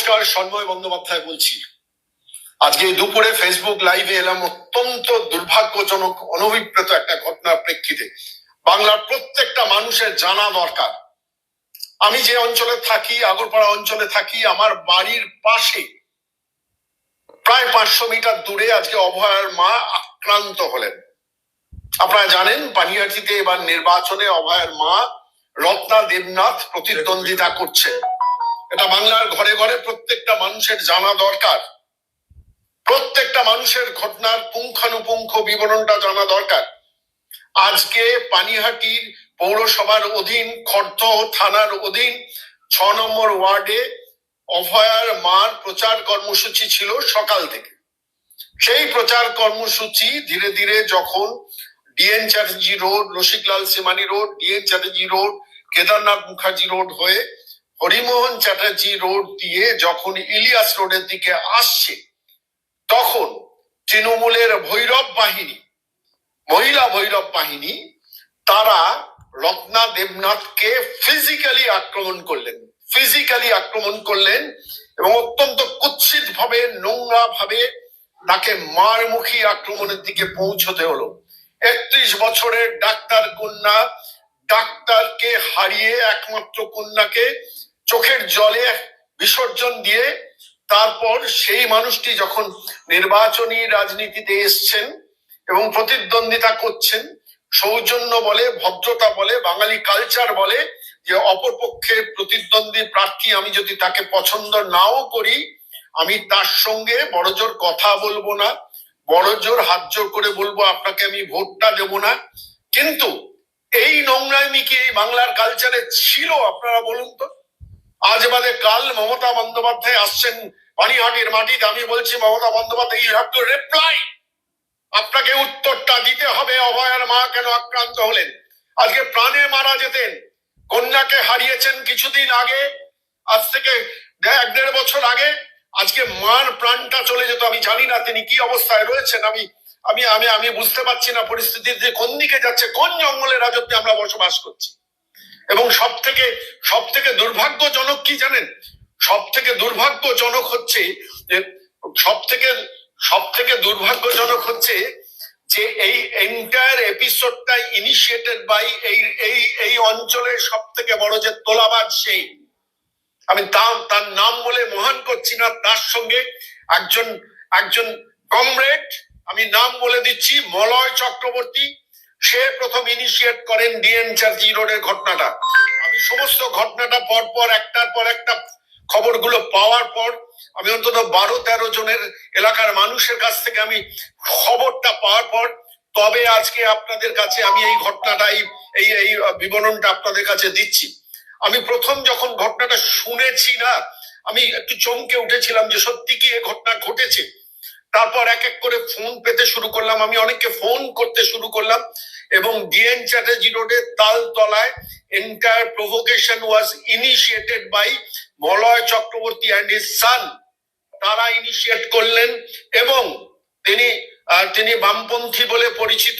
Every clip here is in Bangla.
নমস্কার, সন্ময় বন্দ্যোপাধ্যায় বলছি। আজকে দুপুরে ফেসবুক লাইভে এলাম অত্যন্ত দুর্ভাগ্যজনক অনভিপ্রেত একটা ঘটনার প্রেক্ষিতে। বাংলার প্রত্যেকটা মানুষের জানা দরকার। আমি যে অঞ্চলে থাকি, আগরপাড়া অঞ্চলে থাকি, আমার বাড়ির পাশে প্রায় 500 মিটার দূরে আজকে অভয়ার মা আক্রান্ত হলেন। আপনারা জানেন পানিহাটিতে এবার নির্বাচনে অভয়ার মা রত্না দেবনাথ প্রতিদ্বন্দ্বিতা করছে। এটা বাংলার ঘরে ঘরে প্রত্যেকটা মানুষের জানা দরকার। প্রত্যেকটা মানুষের ঘটনার পুঙ্খানুপুঙ্খ বিবরণটা জানা দরকার। আজকে পানিহাটির পৌরসভার অধীন খর্দ থানার অধীন 6 নম্বর ওয়ার্ডে অভয়ার মার প্রচার কর্মসূচি ছিল সকাল থেকে। সেই প্রচার কর্মসূচি ধীরে ধীরে যখন DN Chatterjee road, Rasiklal Simani road, DN Chatterjee road, Kedarnath Mukherjee road হয়ে হরিমোহন চ্যাটার্জি রোড দিয়ে যখন ইলিয়াস রোডের দিকে আসছে, তখন তৃণমূলের ভৈরব বাহিনী, মহিলা ভৈরব বাহিনী, তারা রত্না দেবনাথকে ফিজিক্যালি আক্রমণ করলেন এবং অত্যন্ত কুৎসিত ভাবে, নোংরা ভাবে তাকে মারমুখী আক্রমণের দিকে পৌঁছতে হলো। 31 বছরের ডাক্তার কন্যা, ডাক্তারকে হারিয়ে একমাত্র কন্যাকে চোখের জলে বিসর্জন দিয়ে তারপর সেই মানুষটি যখন নির্বাচনী রাজনীতিতে এসছেন এবং প্রতিদ্বন্দ্বিতা করছেন, সৌজন্য বলে, ভদ্রতা বলে, বাঙালি কালচার বলে যে অপরপক্ষের প্রতিদ্বন্দ্বী প্রার্থী আমি যদি তাকে পছন্দ নাও করি, আমি তার সঙ্গে বড়জোর কথা বলবো না, বড়জোর হাত জোর করে বলবো আপনাকে আমি ভোটটা দেবো না। কিন্তু এই নোংরামি কি এই বাংলার কালচারে ছিল? আপনারা বলুন তো। আজ বাদে কাল মমতা বন্দ্যোপাধ্যায় আসছেন পানিহাটির মাটিতে। আমি বলছি Mamata Bandyopadhyay, you have to reply. আপনাকে উত্তরটা দিতে হবে অভয়ার মা কেন আক্রান্ত হলেন। আজকে প্রাণে মারা যেতেন, কন্যাকে হারিয়েছেন কিছুদিন আগে, আজ থেকে 1-1.5 বছর আগে। আজকে মার প্রাণটা চলে যেত। আমি জানি না তিনি কি অবস্থায় রয়েছেন। আমি বুঝতে পারছি না পরিস্থিতি কোন দিকে যাচ্ছে, কোন জঙ্গলের রাজত্বে আমরা বসবাস করছি। এবং সব থেকে দুর্ভাগ্যজনক কি জানেন? সব থেকে দুর্ভাগ্যজনক হচ্ছে যে এই এন্টায়ার এপিসোডটা ইনিশিয়েটেড বাই এই অঞ্চলের সব থেকে বড় যে তোলাবাজ সেই, আমি তার নাম বলে মহান করছি না, তার সঙ্গে একজন কমরেড, আমি নাম বলে দিচ্ছি, মলয় চক্রবর্তী। সে প্রথম ইনিশিয়েট করেন ডিএন চ্যাটার্জি রোডের ঘটনাটা। আমি সমস্ত ঘটনাটা পরপর একটার পর একটা খবরগুলো পাওয়ার পর আমি অন্তত 12-13 জনের এলাকার মানুষের কাছ থেকে আমি খবরটা পাওয়ার পর তবে আজকে আপনাদের কাছে আমি এই ঘটনাটা এই বিবরণটা আপনাদের কাছে দিচ্ছি। আমি প্রথম যখন ঘটনাটা শুনেছি না, আমি একটু চমকে উঠেছিলাম যে সত্যি কি এই ঘটনা ঘটেছে। তারপর এক এক করে ফোন পেতে শুরু করলাম, আমি অনেককে ফোন করতে শুরু করলাম এবং ডিএন চ্যাটার্জি রোডের তালতলায় entire provocation was initiated by Malay Chakraborty and his son. তারা ইনিশিয়েট করলেন এবং তিনি বামপন্থী বলে পরিচিত।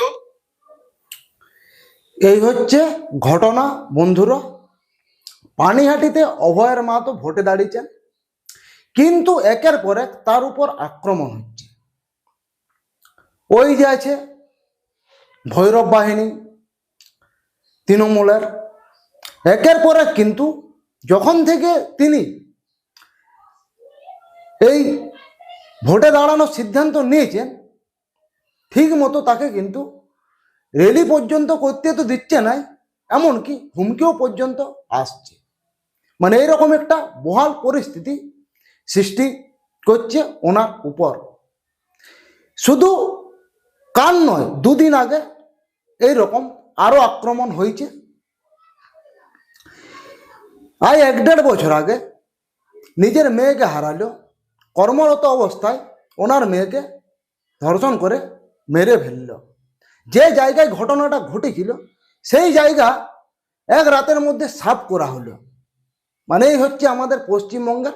এই হচ্ছে ঘটনা বন্ধুরা। পানিহাটিতে অভয়ের মা তো ভোটে দাঁড়িয়েছেন, কিন্তু একের পর এক তার উপর আক্রমণ হচ্ছে। ওই যে আছে ভৈরব বাহিনী তৃণমূলের, একের পর এক কিন্তু যখন থেকে তিনি এই ভোটে দাঁড়ানোর সিদ্ধান্ত নিয়েছেন, ঠিক মতো তাকে কিন্তু র্যালি পর্যন্ত করতে তো দিচ্ছে না, এমনকি হুমকিও পর্যন্ত আসছে। মানে এইরকম একটা বহাল পরিস্থিতি সৃষ্টি করছে ওনার উপর। শুধু কাল নয়, 2 দিন আগে এইরকম আরো আক্রমণ হয়েছে। আর 1-1.5 বছর আগে নিজের মেয়েকে হারালো, কর্মরত অবস্থায় ওনার মেয়েকে ধর্ষণ করে মেরে ফেলল। যে জায়গায় ঘটনাটা ঘটেছিল সেই জায়গা এক রাতের মধ্যে সাফ করা হলো। মানে এই হচ্ছে আমাদের পশ্চিমবঙ্গের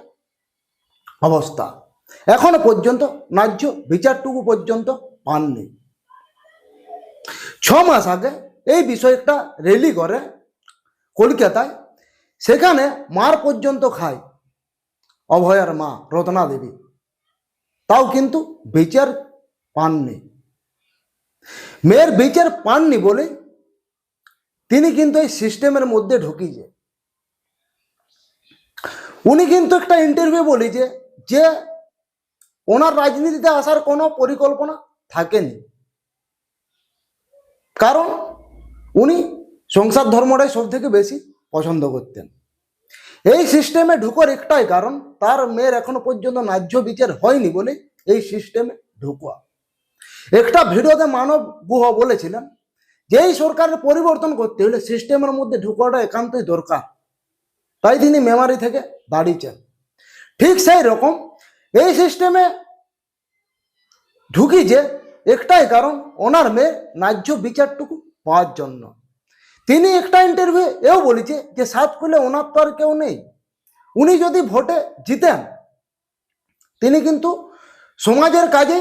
অবস্থা। এখনো পর্যন্ত ন্যায্য বিচারটুকু পর্যন্ত পাননি। 6 মাস আগে এই বিষয়টা র্যালি করে কলকাতায়, সেখানে মার পর্যন্ত খায় অভয়ার মা রত্না দেবী, তাও কিন্তু বিচার পাননি। মেয়ের বিচার পাননি বলে তিনি কিন্তু এই সিস্টেমের মধ্যে ঢুকিয়েছে। উনি কিন্তু একটা ইন্টারভিউ বলেছে যে ওনার রাজনীতিতে আসার কোনো পরিকল্পনা থাকেনি, কারণ উনি সংসার ধর্মটাই সব থেকে বেশি পছন্দ করতেন। এই সিস্টেমে ঢুকার একটাই কারণ, তার মেয়ের এখনো পর্যন্ত ন্যায্য বিচার হয়নি বলে এই সিস্টেমে ঢুকা। একটা ভিডিওতে মানব গুহ বলেছিলেন যে এই সরকারের পরিবর্তন করতে হলে সিস্টেমের মধ্যে ঢুকাটা একান্তই দরকার, তাই তিনি মেমারি থেকে দাঁড়িয়েছেন। ঠিক সেই রকম এই সিস্টেমে ঢুকিয়েছে একটাই কারণ, ওনার মেয়ের ন্যায্য বিচারটুকু পাওয়ার জন্য। তিনি একটা ইন্টারভিউ এও বলেছে যে সাত খুলে ওনার তো আর কেউ নেই, উনি যদি ভোটে জিতেন তিনি কিন্তু সমাজের কাজে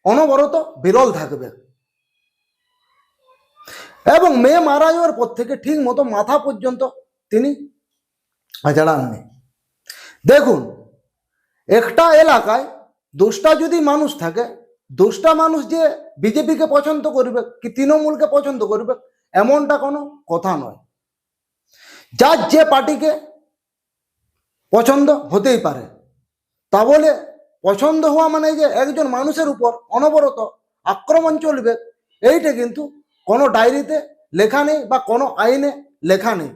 অনবরত বিরল থাকবে। এবং মেয়ে মারা যাওয়ার পর থেকে ঠিক মতো মাথা পর্যন্ত তিনি আজড়াননি। দেখুন, একটা এলাকায় 10টা যদি মানুষ থাকে, 10টা মানুষ যে বিজেপিকে পছন্দ করবে কি তৃণমূলকে পছন্দ করবে এমনটা কোনো কথা নয়। যার যে পার্টিকে পছন্দ হতেই পারে, তা বলে পছন্দ হওয়া মানে যে একজন মানুষের উপর অনবরত আক্রমণ চলবে, এইটা কিন্তু কোনো ডায়েরিতে লেখা নেই বা কোনো আইনে লেখা নেই।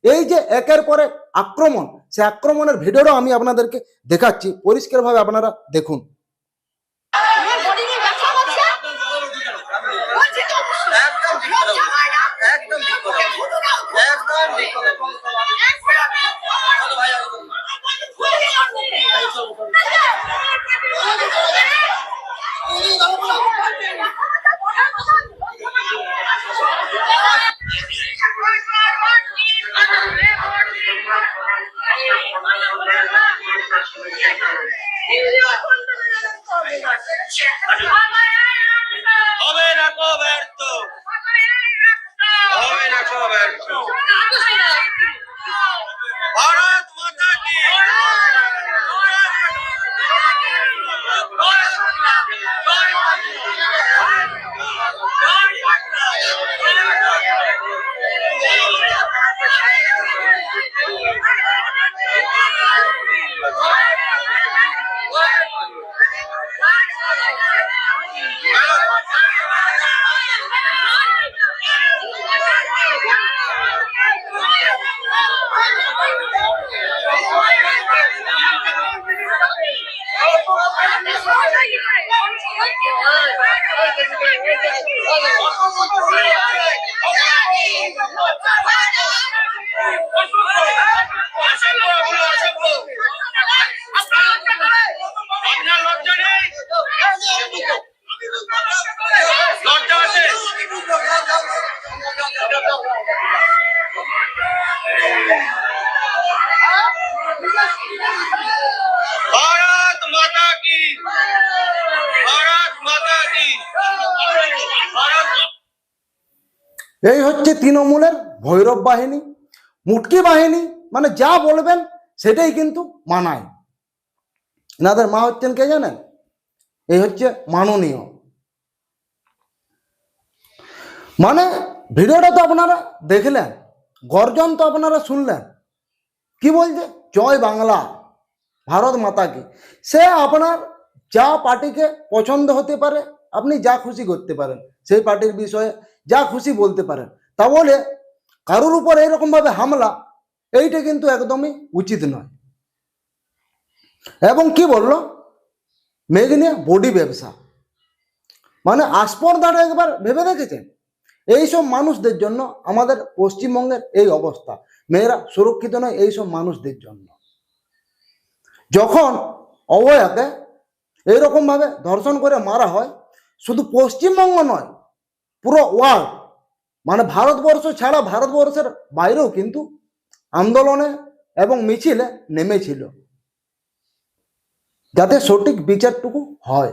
এই যে একের পর এক আক্রমণ, সে আক্রমণের ভিডিওটা আমি আপনাদেরকে দেখাচ্ছি, পরিষ্কারভাবে আপনারা দেখুন। হবে না কো ব্যর্থ, হবে না কো ব্যর্থ। ভারত মাতা কি আপনার লজ্জা নেই? লজ্জা আছে? ভারত মাতা কি, ভারত মাতা কি, ভারত। এই হচ্ছে তৃণমূলের ভৈরব বাহিনী, মুটকি বাহিনী, মানে যা বলবেন সেটাই কিন্তু মানায়। এনাদের মা হচ্ছেন কে জানেন? এই হচ্ছে মাননীয়। মানে ভিডিওটা তো আপনারা দেখলেন, গর্জন তো আপনারা শুনলেন, কি বলছে? জয় বাংলা, ভারত মাতা কি। সে আপনার যা পার্টিকে পছন্দ হতে পারে, আপনি যা খুশি করতে পারেন, সেই পার্টির বিষয়ে যা খুশি বলতে পারেন, তা বলে কারোর উপর এইরকমভাবে হামলা, এইটা কিন্তু একদমই উচিত নয়। এবং কি বললো, মেঘ নিয়ে বডি ব্যবসা, মানে আস্পর্ধাটা একবার ভেবে দেখেছেন? এইসব মানুষদের জন্য আমাদের পশ্চিমবঙ্গের এই অবস্থা, মেয়েরা সুরক্ষিত নয় এইসব মানুষদের জন্য। যখন অভয়াকে এইরকম ভাবে ধর্ষণ করে মারা হয়, শুধু পশ্চিমবঙ্গ নয়, পুরো ওয়ার্ল্ড, মানে ভারতবর্ষ ছাড়া ভারতবর্ষের বাইরেও কিন্তু আন্দোলনে এবং মিছিলে নেমেছিল, যাতে সঠিক বিচারটুকু হয়,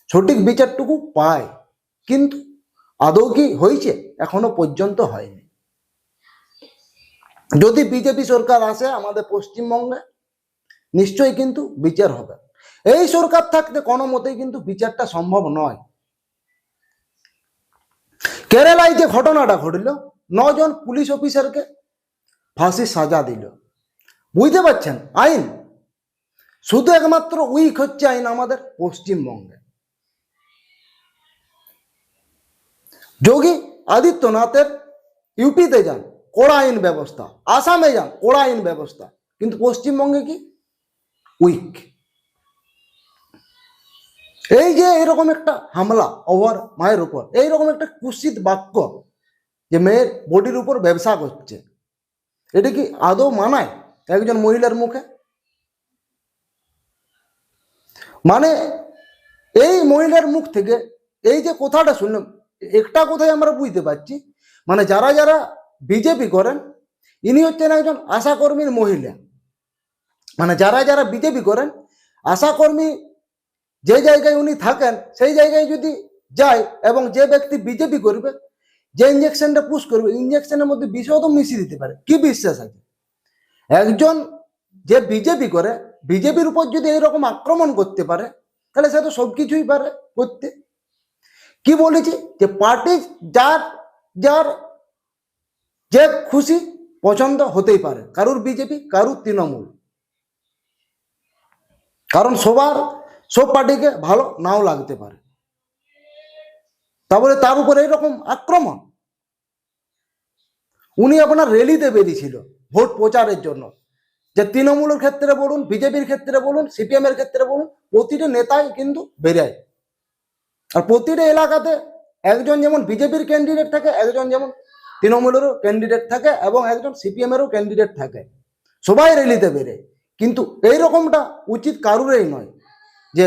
সঠিক বিচারটুকু পায়। কিন্তু আদৌ কি হয়েছে? এখনো পর্যন্ত হয়নি। যদি বিজেপি সরকার আসে আমাদের পশ্চিমবঙ্গে, নিশ্চয়ই কিন্তু বিচার হবে। এই সরকার থাকতে কোনো মতেই কিন্তু বিচারটা সম্ভব নয়। কেরালায় যে ঘটনাটা ঘটল, 9 জন পুলিশ অফিসারকে ফাঁসির সাজা দিল। বুঝতে পারছেন, আইন শুধু একমাত্র উইক হচ্ছে আইন আমাদের পশ্চিমবঙ্গে। যোগী আদিত্যনাথের ইউপিতে যান, কড়া আইন ব্যবস্থা, আসামে যান, কড়া আইন ব্যবস্থা, কিন্তু পশ্চিমবঙ্গে কি উইক। এই যে এরকম একটা হামলা ওভার মায়ের উপর, এইরকম একটা কুৎসিত বাক্য যে মেয়ের বডির উপর ব্যবসা করছে, এটা কি আদৌ মানায় একজন মহিলার মুখে? মানে এই মহিলার মুখ থেকে এই যে কথাটা শুনলাম, একটা কথাই আমরা বুঝতে পারছি, মানে যারা যারা বিজেপি করেন, ইনি হচ্ছেন একজন আশাকর্মীর মহিলা। মানে যারা যারা বিজেপি করেন, আশাকর্মী যে জায়গায় উনি থাকেন সেই জায়গায় যদি যায় এবং যে ব্যক্তি বিজেপি করবে, যে ইঞ্জেকশনটা পুশ করবে, ইঞ্জেকশনের মধ্যে বিষও তো মিশিয়ে দিতে পারে। কি বিশ্বাস আছে? একজন যে বিজেপি করে, বিজেপির উপর যদি এইরকম আক্রমণ করতে পারে, তাহলে সে তো সবকিছুই পারে করতে। কি বলেছি যে পার্টি যার যার যে খুশি পছন্দ হতেই পারে, কারুর বিজেপি, কারুর তৃণমূল, কারণ সব পার্টিকে ভালো নাও লাগতে পারে। তারপরে তার উপরে এরকম আক্রমণ। উনি আপনার র্যালিতে বেরিয়েছিল ভোট প্রচারের জন্য, যে তৃণমূলের ক্ষেত্রে বলুন, বিজেপির ক্ষেত্রে বলুন, সিপিএম এর ক্ষেত্রে বলুন, প্রতিটা নেতাই কিন্তু বেরায়। আর প্রতিটা এলাকাতে একজন যেমন বিজেপির ক্যান্ডিডেট থাকে, একজন যেমন তৃণমূলেরও ক্যান্ডিডেট থাকে এবং একজন সিপিএম এরও ক্যান্ডিডেট থাকে, সবাই র্যালিতে বেরোয়। কিন্তু এইরকমটা উচিত কারুরই নয় যে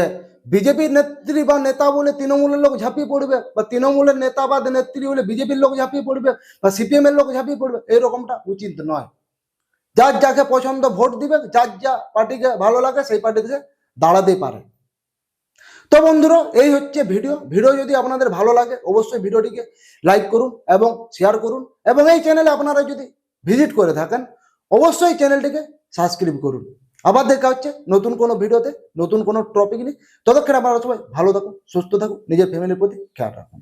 বিজেপির নেত্রী বা নেতা বলে তৃণমূলের লোক ঝাঁপিয়ে পড়বে, বা তৃণমূলের নেতা বা নেত্রী বলে বিজেপির লোক ঝাঁপিয়ে পড়বে, বা সিপিএম এর লোক ঝাঁপিয়ে পড়বে। এইরকমটা উচিত নয়। যার যাকে পছন্দ ভোট দিবে, যার যা পার্টিকে ভালো লাগে সেই পার্টিতে দাঁড়াতে পারে। তো বন্ধুরা, এই হচ্ছে ভিডিও যদি আপনাদের ভালো লাগে অবশ্যই ভিডিওটিকে লাইক করুন এবং শেয়ার করুন, এবং এই চ্যানেলে আপনারা যদি ভিজিট করে থাকেন অবশ্যই চ্যানেলটিকে সাবস্ক্রাইব করুন। আবার দেখা হচ্ছে নতুন কোনো ভিডিওতে, নতুন কোনো টপিক নিয়ে। ততক্ষণ আপনারা সবাই ভালো থাকুন, সুস্থ থাকুন, নিজের ফ্যামিলির প্রতি খেয়াল রাখুন।